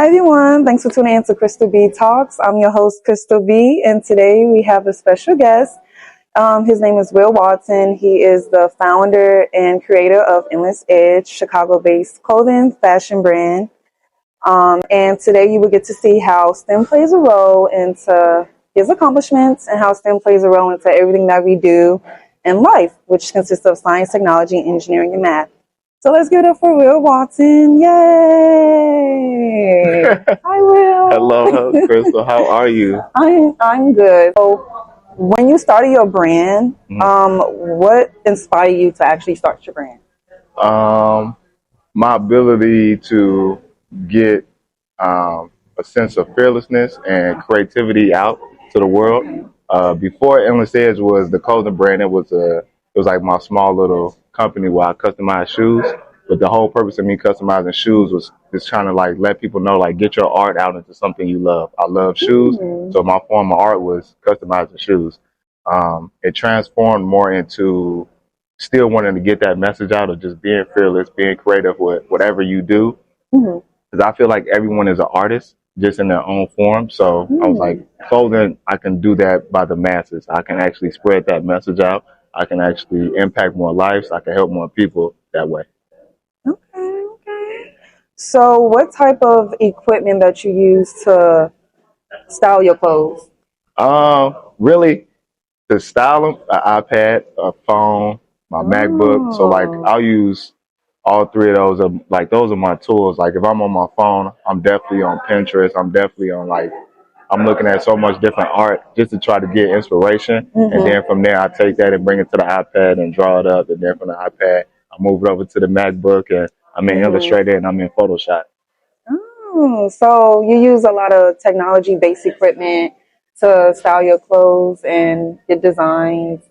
Hi everyone, thanks for tuning in to Crystal B Talks. I'm your host, Crystal B, and today we have a special guest. His name is Will Walton. He is the founder and creator of Inless Edge, Chicago-based clothing fashion brand. And today you will get to see how STEM plays a role into his accomplishments and how STEM plays a role into everything that we do in life, which consists of science, technology, engineering, and math. So let's give it up for Will Walton. Yay! Hi, Will. Hello, Crystal. How are you? I'm good. So when you started your brand, what inspired you to actually start your brand? My ability to get a sense of fearlessness and creativity out to the world. Before Inless Edge was the clothing brand, it was like my small little company where I customized shoes. But the whole purpose of me customizing shoes was just trying to like let people know, like, get your art out into something you love. I love shoes, so my form of art was customizing shoes. It transformed more into still wanting to get that message out of just being fearless, being creative with whatever you do. Because I feel like everyone is an artist just in their own form. So I was like, clothing, I can do that by the masses. I can actually spread that message out. I can actually impact more lives. I can help more people that way. Okay. So what type of equipment that you use to style your clothes? Really, to style them, an iPad, a phone, my MacBook. So like I'll use all three of those. Like those are my tools. Like if I'm on my phone, I'm definitely on Pinterest. I'm definitely on I'm looking at so much different art just to try to get inspiration. And then from there, I take that and bring it to the iPad and draw it up. And then from the iPad, I move it over to the MacBook and I'm in Illustrator and I'm in Photoshop. Oh, so you use a lot of technology-based equipment to style your clothes and your designs,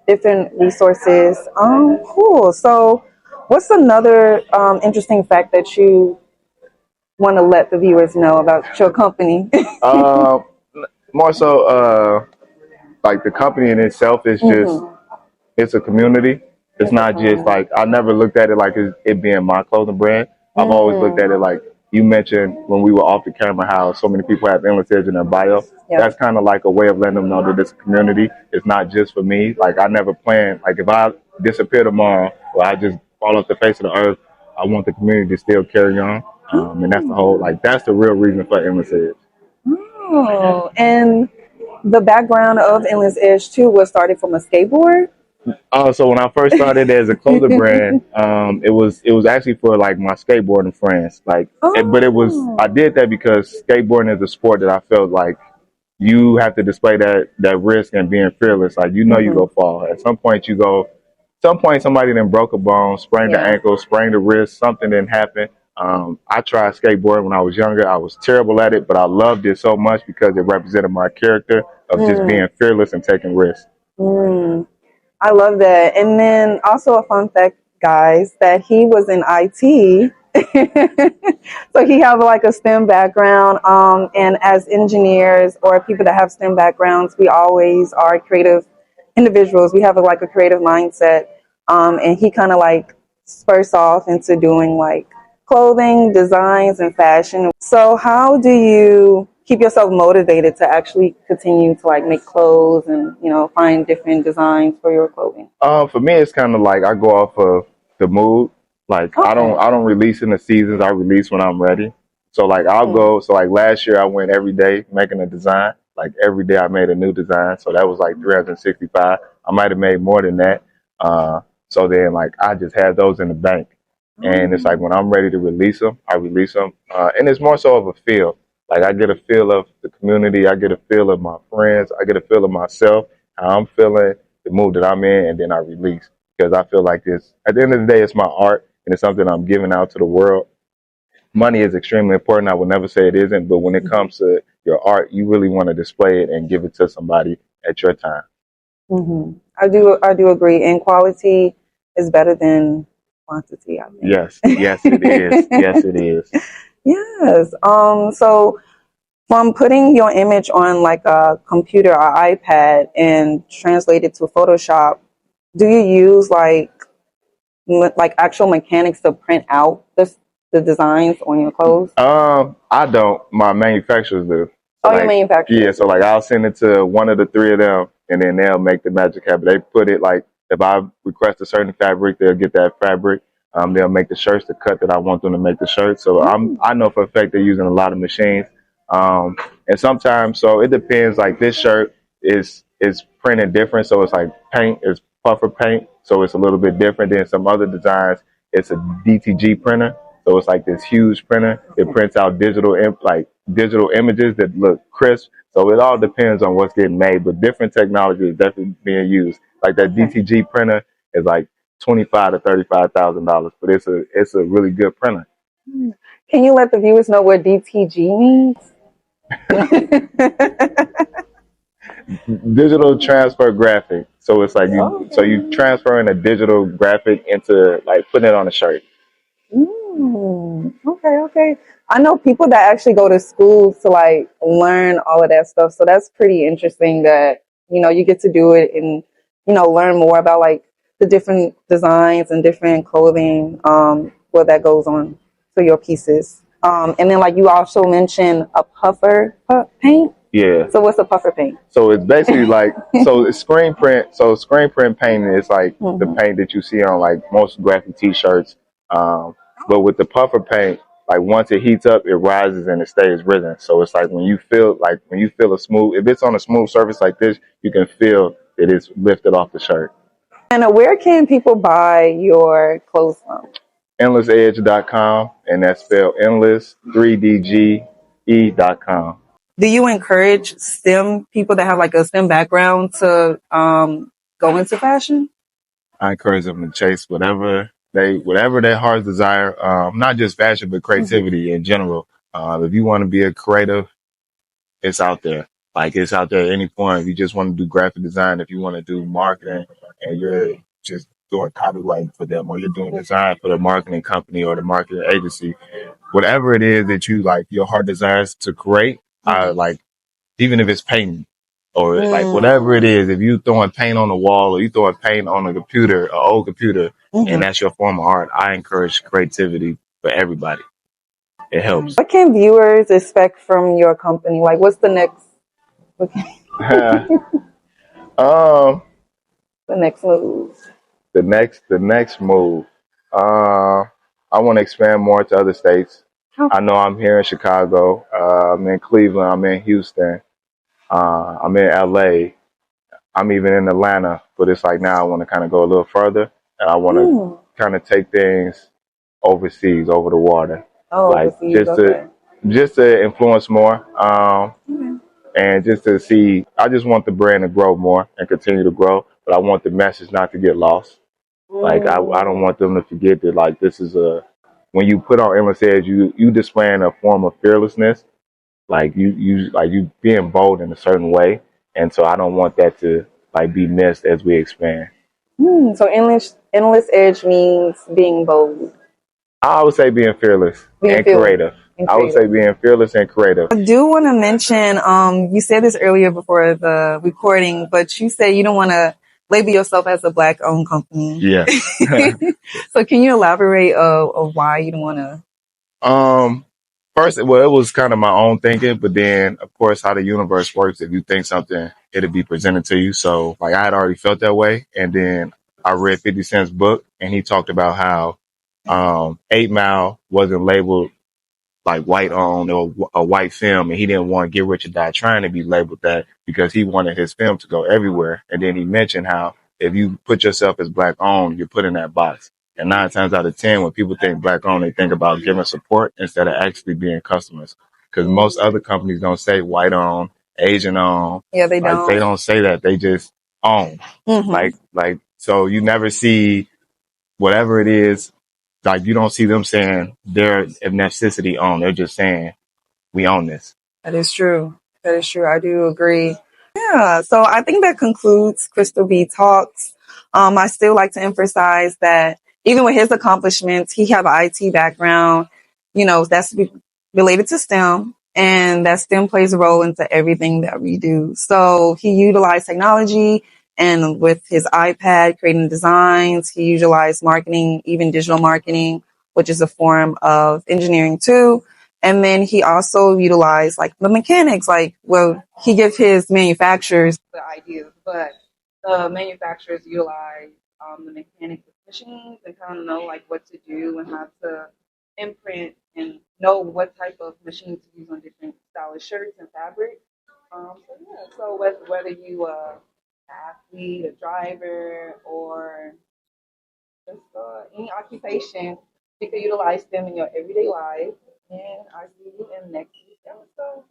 different resources. Cool. So what's another interesting fact that you want to let the viewers know about your company? More so, like the company in itself is just, it's a community. It's not just like, I never looked at it like it being my clothing brand. I've always looked at it like you mentioned when we were off the camera how so many people have Inless Edge in their bio. That's kind of like a way of letting them know that this community is not just for me. Like I never planned, like if I disappear tomorrow or I just fall off the face of the earth, I want the community to still carry on. And that's the whole, like that's the real reason for Inless Edge. Oh, and the background of Inless Edge too was started from a skateboard. So when I first started as a clothing brand, it was actually for like my skateboarding friends. But I did that because skateboarding is a sport that I felt like you have to display that risk and being fearless. Like you go fall. At some point somebody then broke a bone, sprained the ankle, sprained the wrist, something didn't happen. I tried skateboarding when I was younger. I was terrible at it, but I loved it so much because it represented my character of just being fearless and taking risks. I love that. And then also a fun fact, guys, that he was in IT. So he have like a STEM background. And as engineers or people that have STEM backgrounds, we always are creative individuals. We have like a creative mindset. And he kind of like spurts off into doing like clothing, designs, and fashion. So how do you keep yourself motivated to actually continue to like make clothes and, find different designs for your clothing? For me, it's kind of like I go off of the mood. Like I don't release in the seasons. I release when I'm ready. So like I'll go. So like last year I went every day making a design. Like every day I made a new design. So that was like 365. I might have made more than that. So then like I just had those in the bank. And it's like when I'm ready to release them, I release them. And it's more so of a feel. Like I get a feel of the community. I get a feel of my friends. I get a feel of myself, how I'm feeling, the mood that I'm in, and then I release. Because I feel like this, at the end of the day, it's my art and it's something I'm giving out to the world. Money is extremely important. I will never say it isn't. But when it comes to your art, you really want to display it and give it to somebody at your time. I do agree. And quality is better than quantity, I think. Yes, it is. Yes, it is. Yes. So from putting your image on like a computer or iPad and translate it to Photoshop, do you use like actual mechanics to print out the designs on your clothes? I don't. My manufacturers do. So Oh, your manufacturer. yeah, so like I'll send it to one of the three of them, and then they'll make the magic happen. They put it like if I request a certain fabric, they'll get that fabric. They'll make the shirts the cut that I want them to make the shirts. So I know for a fact they're using a lot of machines. And sometimes, so it depends. Like this shirt is printed different, so it's like paint, it's puffer paint, so it's a little bit different than some other designs. It's a DTG printer. So it's like this huge printer. It prints out digital images that look crisp. So it all depends on what's getting made, but different technology is definitely being used. Like that DTG printer is like $25,000 to $35,000, but it's a really good printer. Can you let the viewers know what DTG means? Digital transfer graphic. So it's like you transferring a digital graphic into like putting it on a shirt. Okay. I know people that actually go to school to like learn all of that stuff. So that's pretty interesting that, you get to do it and, learn more about like the different designs and different clothing, what that goes on to your pieces. And then like you also mentioned a puffer paint. Yeah. So what's a puffer paint? So it's basically like, so it's screen print. So screen print painting is like the paint that you see on like most graphic t-shirts. But with the puffer paint, like once it heats up, it rises and it stays risen. So it's like when you feel a smooth, if it's on a smooth surface like this, you can feel that it's lifted off the shirt. And where can people buy your clothes from? InlessEdge.com, and that's spelled endless 3DGE.com. Do you encourage STEM people that have like a STEM background to go into fashion? I encourage them to chase whatever their hearts desire. Not just fashion, but creativity in general. If you want to be a creative, it's out there. Like it's out there at any point. If you just want to do graphic design, if you want to do marketing, and you're just doing copywriting for them, or you're doing design for the marketing company or the marketing agency, whatever it is that you like, your heart desires to create. Like even if it's painting or like whatever it is, if you throwing paint on the wall or you throwing paint on a computer, an old computer, and that's your form of art, I encourage creativity for everybody. It helps. What can viewers expect from your company? Like, what's the next? The next move. The next move. I want to expand more to other states. I know I'm here in Chicago. I'm in Cleveland. I'm in Houston. I'm in LA. I'm even in Atlanta. But it's like now I want to kind of go a little further, and I want to kind of take things overseas, over the water. Like just to influence more. And just to see, I just want the brand to grow more and continue to grow, but I want the message not to get lost. Like I don't want them to forget that like this is when you put on Inless Edge, you displaying a form of fearlessness, like you being bold in a certain way, and so I don't want that to like be missed as we expand. So Inless Edge means being bold. I would say being fearless and creative. I would say being fearless and creative. I do want to mention, you said this earlier before the recording, but you said you don't want to label yourself as a Black-owned company. Yeah. So can you elaborate of why you don't want to? First, well, it was kind of my own thinking, but then, of course, how the universe works, if you think something, it'll be presented to you. So, like, I had already felt that way. And then I read 50 Cent's book, and he talked about how 8 Mile wasn't labeled like white owned or a white film, and he didn't want Get Rich or Die Trying to be labeled that because he wanted his film to go everywhere. And then he mentioned how if you put yourself as Black owned, you're put in that box. And 9 times out of 10, when people think Black owned, they think about giving support instead of actually being customers. Because most other companies don't say white owned, Asian owned. Yeah, they don't. They don't say that. They just own. So you never see whatever it is. Like you don't see them saying their ethnicity own. They're just saying we own this. That is true. I do agree. Yeah. So I think that concludes Crystal B Talks. I still like to emphasize that even with his accomplishments, he have an IT background, that's related to STEM, and that STEM plays a role into everything that we do. So he utilized technology, and with his iPad creating designs, he utilized marketing, even digital marketing, which is a form of engineering too. And then he also utilized like the mechanics, like, well, he gives his manufacturers the ideas, but the manufacturers utilize the mechanics of machines and kind of know like what to do and how to imprint and know what type of machine to use on different stylish shirts and fabrics. So yeah, so whether you an athlete, a driver, or just any occupation, you can utilize them in your everyday life. And I see you in next week's episode.